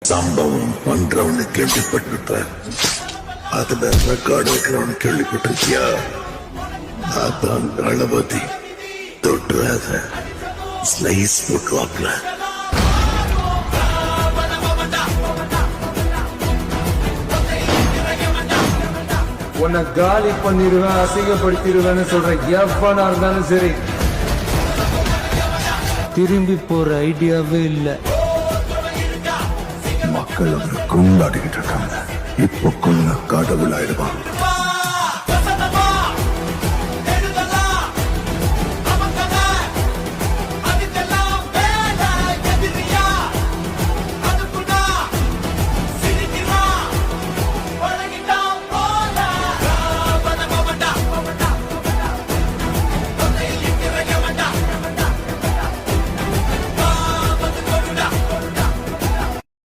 சம்பவம் பண்றவனு கேள்விப்பட்டிருப்ப, அதுல ரெக்கார்டு வைக்கிறவனு கேள்விப்பட்டிருக்கியா? அதான் தளபதி. தொட்டுறாத, ஸ்லைஸ் போட்டுவாப்ல. உன்னை காலி பண்ணிடுவேன், அசிங்கப்படுத்திடுவேன்னு சொல்ற எவனா இருந்தாலும் சரி, திரும்பி போற ஐடியாவே இல்ல. மக்கள் அவரை கொண்டாடிக்கிட்டு இருக்காங்க. இப்போ கொள்ள கடவுள் ஆயிடுவான்.